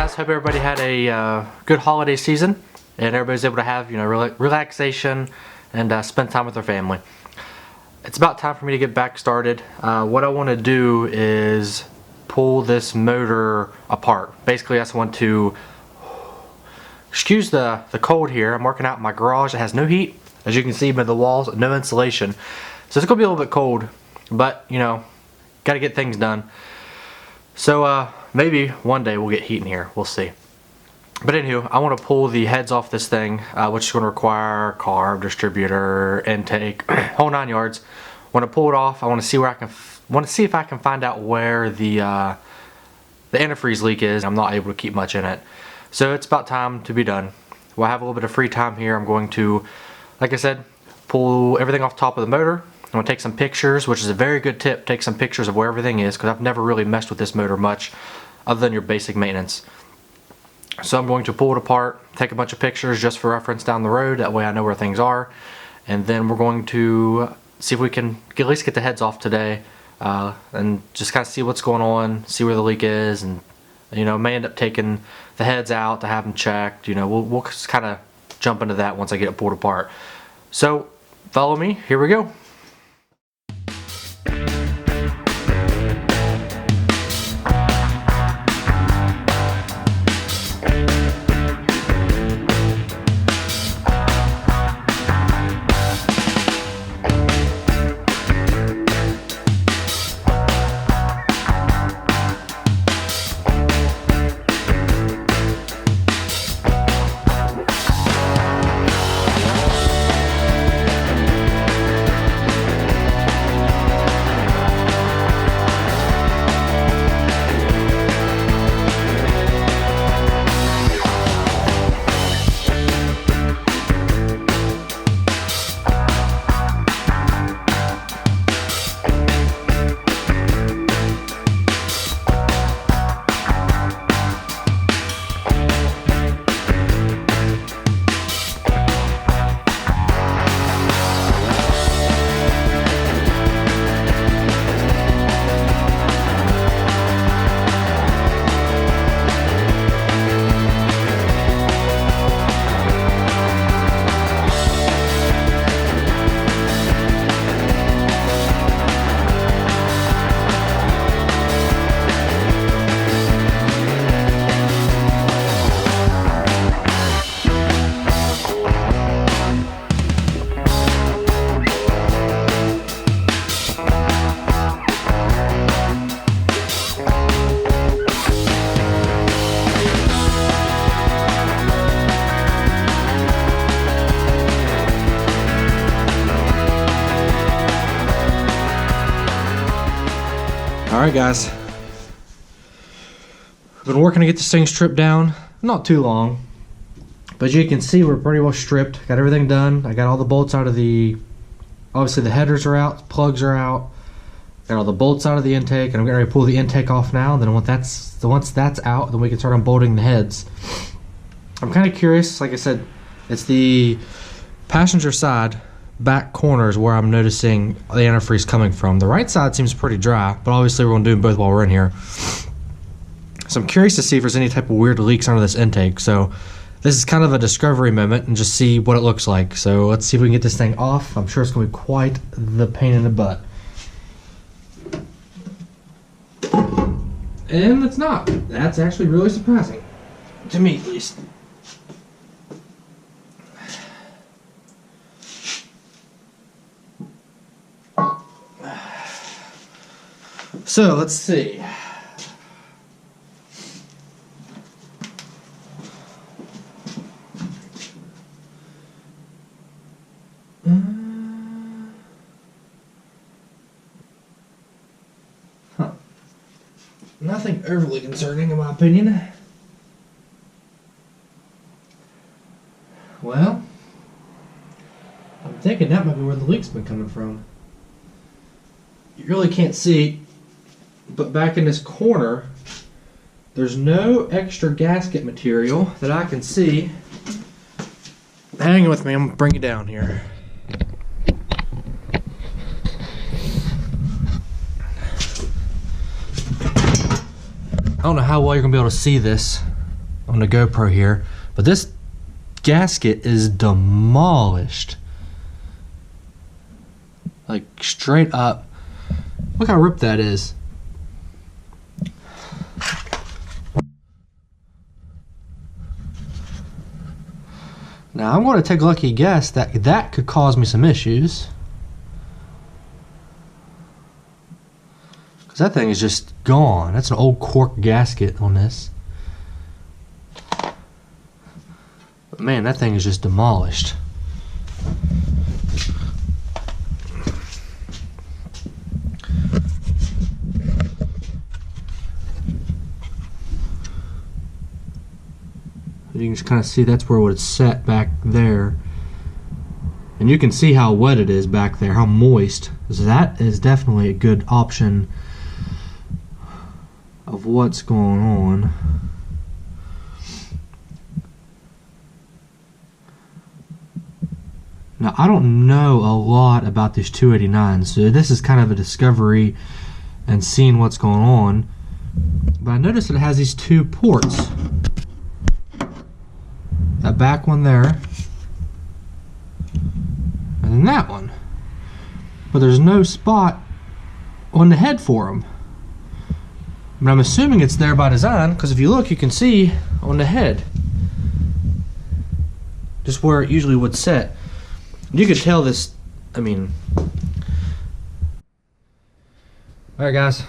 guys, hope everybody had a good holiday season and everybody's able to have, relaxation and spend time with their family. It's about time for me to get back started. What I want to do is pull this motor apart. Basically, I just want to, excuse the cold here. I'm working out in my garage. It has no heat, as you can see by the walls, no insulation. So it's gonna be a little bit cold, but got to get things done. So maybe one day we'll get heat in here. We'll see. But anywho, I want to pull the heads off this thing, which is going to require carb, distributor, intake, whole 9 yards. Want to pull it off. I want to see where I can. Want to see if I can find out where the antifreeze leak is. I'm not able to keep much in it, so it's about time to be done. We'll have a little bit of free time here. I'm going to, like I said, pull everything off the top of the motor. I'm going to take some pictures, which is a very good tip. Take some pictures of where everything is, because I've never really messed with this motor much other than your basic maintenance. So I'm going to pull it apart, take a bunch of pictures just for reference down the road. That way I know where things are. And then we're going to see if we can at least get the heads off today and just kind of see what's going on, see where the leak is. And, may end up taking the heads out to have them checked. We'll just kind of jump into that once I get it pulled apart. So follow me. Here we go. Alright guys, I've been working to get this thing stripped down, not too long, but as you can see we're pretty well stripped. Got everything done. I got all the bolts out of obviously the headers are out, plugs are out, got all the bolts out of the intake, and I'm getting ready to pull the intake off now. And then once that's out, then we can start unbolting the heads. I'm kind of curious, like I said, it's the passenger side back corners where I'm noticing the antifreeze coming from. The right side seems pretty dry, but obviously we're going to do them both while we're in here. So I'm curious to see if there's any type of weird leaks under this intake. So this is kind of a discovery moment and just see what it looks like. So let's see if we can get this thing off. I'm sure it's going to be quite the pain in the butt. And it's not. That's actually really surprising. To me, at least. So let's see. Nothing overly concerning in my opinion. Well, I'm thinking that might be where the leak's been coming from. You really can't see, but back in this corner, there's no extra gasket material that I can see. Hang with me, I'm gonna bring it down here. I don't know how well you're gonna be able to see this, on the GoPro here, but this gasket is demolished. Like straight up. Look how ripped that is. Now I'm going to take a lucky guess that that could cause me some issues. Because that thing is just gone. That's an old cork gasket on this. But man, that thing is just demolished. You can just kind of see that's where it's set back there. And you can see how wet it is back there, how moist. So that is definitely a good option of what's going on. Now, I don't know a lot about these 289s, so this is kind of a discovery and seeing what's going on. But I noticed it has these two ports. That back one there, and then that one. But there's no spot on the head for them. But I'm assuming it's there by design, because if you look, you can see on the head just where it usually would set. You could tell this, I mean. Alright guys,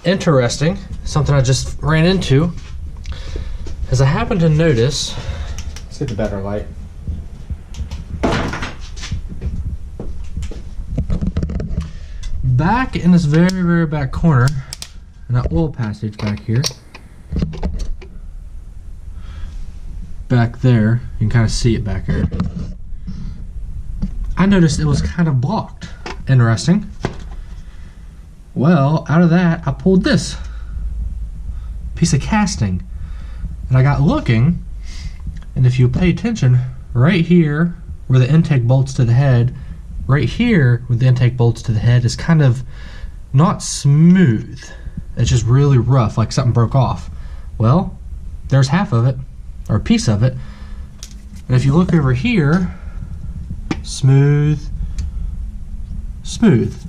interesting, something I just ran into, is I happened to notice, let's get the better light. Back in this very, very back corner, in that oil passage back here, back there, you can kind of see it back there. I noticed it was kind of blocked. Interesting. Well, out of that, I pulled this piece of casting. And I got looking, and if you pay attention, right here where the intake bolts to the head, right here where the intake bolts to the head is kind of not smooth. It's just really rough, like something broke off. Well, there's half of it, or a piece of it. And if you look over here, smooth, smooth.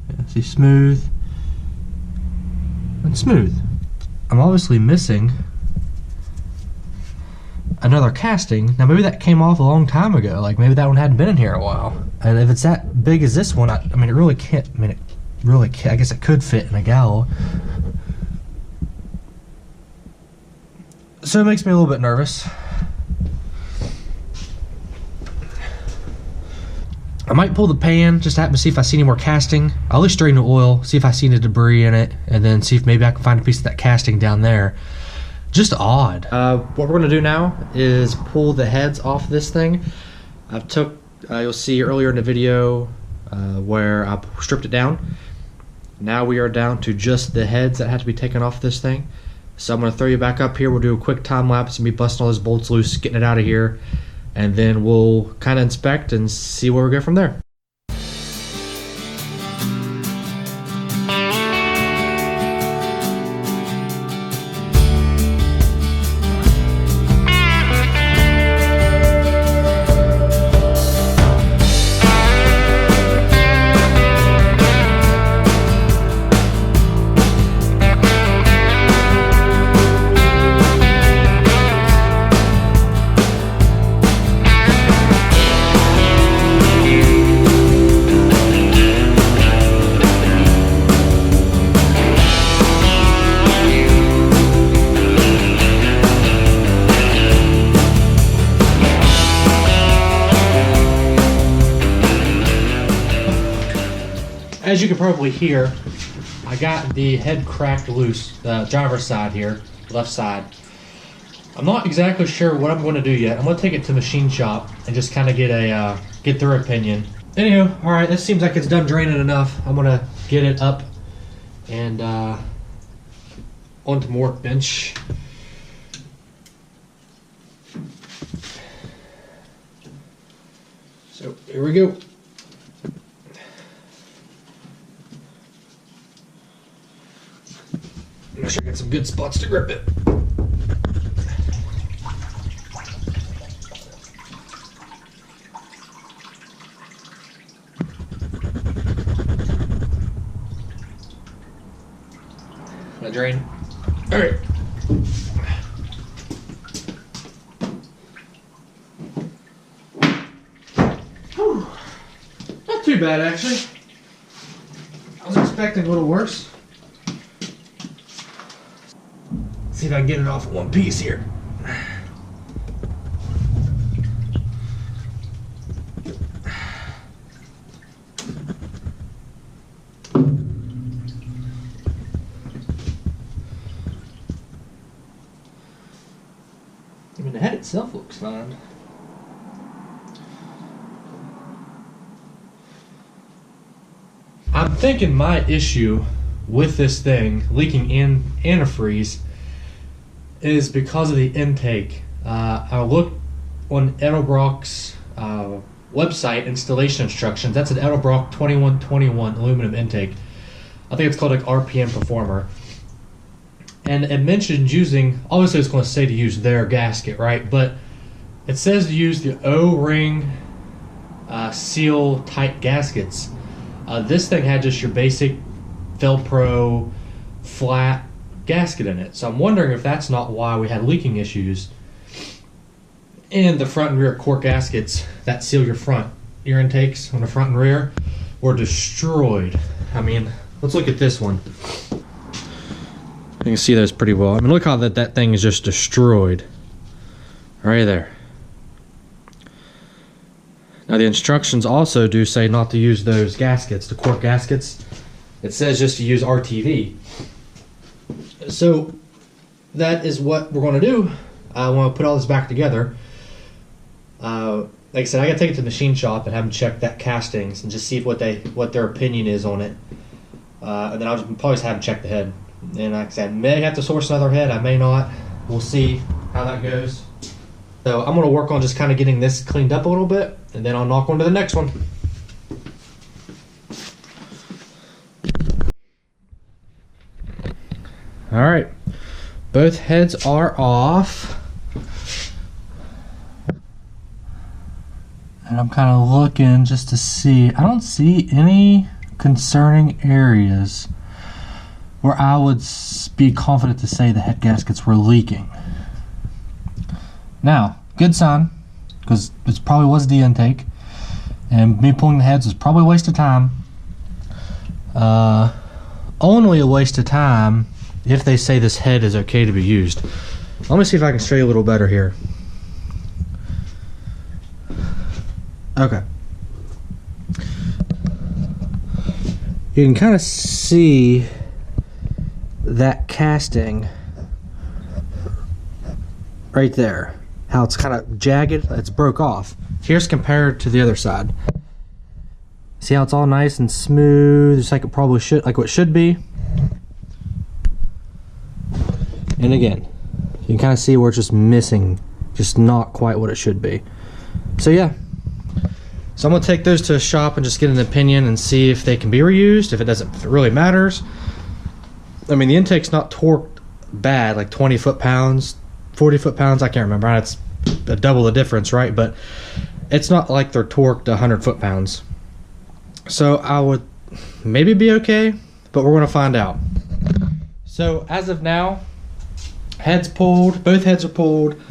Yeah, see, smooth and smooth. I'm obviously missing another casting. Now maybe that came off a long time ago. Like maybe that one hadn't been in here a while. And if it's that big as this one, I mean, it really can't. I mean, it really can't. I guess it could fit in a gallows. So it makes me a little bit nervous. I might pull the pan just to happen to see if I see any more casting. I'll at least drain the oil, see if I see any debris in it, and then see if maybe I can find a piece of that casting down there. Just odd. What we're going to do now is pull the heads off this thing. I've took, you'll see earlier in the video where I stripped it down. Now we are down to just the heads that have to be taken off this thing. So I'm going to throw you back up here. We'll do a quick time lapse and be busting all those bolts loose, getting it out of here. And then we'll kind of inspect and see where we go from there. As you can probably hear, I got the head cracked loose, the driver's side here, left side. I'm not exactly sure what I'm going to do yet. I'm going to take it to machine shop and just kind of get their opinion. Anywho, all right, this seems like it's done draining enough. I'm going to get it up and onto my workbench. So here we go. Find some good spots to grip it. That drain. All right. Whew. Not too bad, actually. I was expecting a little worse. See if I can get it off in one piece here. I mean, the head itself looks fine. I'm thinking my issue with this thing leaking in antifreeze is because of the intake. I looked on Edelbrock's website installation instructions. That's an Edelbrock 2121 aluminum intake. I think it's called like RPM Performer. And it mentioned using, obviously it's going to say to use their gasket, right? But it says to use the O-ring seal type gaskets. This thing had just your basic Velcro flat gasket in it. So I'm wondering if that's not why we had leaking issues. And the front and rear cork gaskets that seal your intakes on the front and rear were destroyed. I mean, let's look at this one. You can see those pretty well. I mean, look how that thing is just destroyed. Right there. Now the instructions also do say not to use those gaskets, the cork gaskets. It says just to use RTV. So that is what we're going to do. I want to put all this back together. Like I said, I got to take it to the machine shop and have them check that castings and just see what their opinion is on it. And then I'll probably just have them check the head. And like I said, I may have to source another head, I may not. We'll see how that goes. So I'm going to work on just kind of getting this cleaned up a little bit, and then I'll knock on to the next one. Alright, both heads are off. And I'm kind of looking just to see. I don't see any concerning areas where I would be confident to say the head gaskets were leaking. Now, good sign, because it probably was the intake, and me pulling the heads was probably a waste of time. Only a waste of time if they say this head is okay to be used. Let me see if I can show you a little better here. Okay. You can kind of see that casting right there, how it's kind of jagged, it's broke off. Here's compared to the other side. See how it's all nice and smooth, just like it probably should, like what it should be. And again, you can kind of see where it's just missing, just not quite what it should be. So yeah, so I'm gonna take those to a shop and just get an opinion and see if they can be reused, if it really matters. I mean, the intake's not torqued bad, like 20 foot-pounds, 40 foot-pounds, I can't remember. It's a double the difference, right? But it's not like they're torqued 100 foot-pounds. So I would maybe be okay, but we're gonna find out. So as of now, heads pulled, both heads are pulled.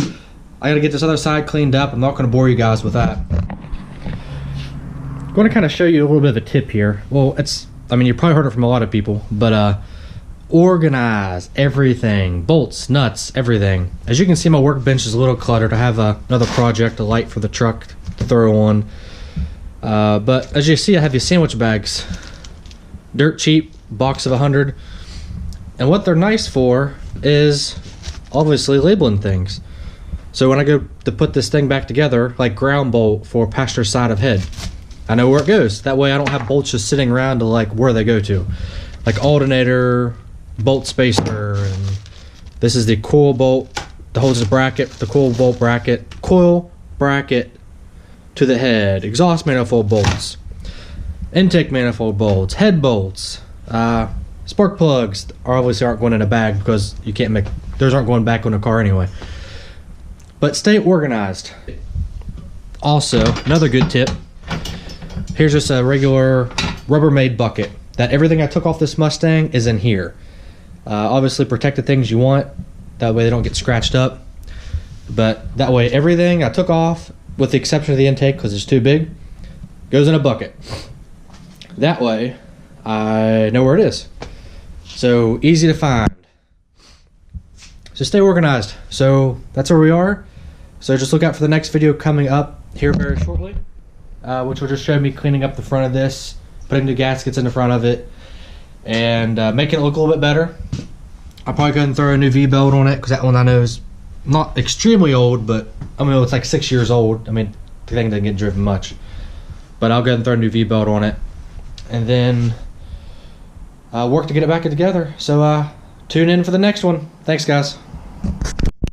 I gotta get this other side cleaned up. I'm not gonna bore you guys with that. I'm gonna kind of show you a little bit of a tip here. Well, I mean, you probably heard it from a lot of people, but organize everything, bolts, nuts, everything. As you can see, my workbench is a little cluttered. I have another project, a light for the truck to throw on. But as you see, I have these sandwich bags. Dirt cheap, box of 100. And what they're nice for is obviously labeling things. So when I go to put this thing back together, like ground bolt for passenger side of head, I know where it goes. That way I don't have bolts just sitting around to like where they go to. Like alternator, bolt spacer, and this is the coil bolt that holds the bracket, the coil bolt bracket, coil bracket to the head, exhaust manifold bolts, intake manifold bolts, head bolts, Spark plugs obviously aren't going in a bag because you can't make, those aren't going back on the car anyway. But stay organized. Also, another good tip, here's just a regular Rubbermaid bucket. That everything I took off this Mustang is in here. Obviously protect the things you want, that way they don't get scratched up. But that way everything I took off, with the exception of the intake because it's too big, goes in a bucket. That way I know where it is. So easy to find. So stay organized. So that's where we are. So just look out for the next video coming up here very shortly, which will just show me cleaning up the front of this, putting the gaskets in the front of it, and making it look a little bit better. I'll probably go ahead and throw a new V-belt on it because that one I know is not extremely old, but I mean it's like 6 years old. I mean the thing doesn't get driven much, but I'll go ahead and throw a new V-belt on it, and then work to get it back together. So tune in for the next one. Thanks guys.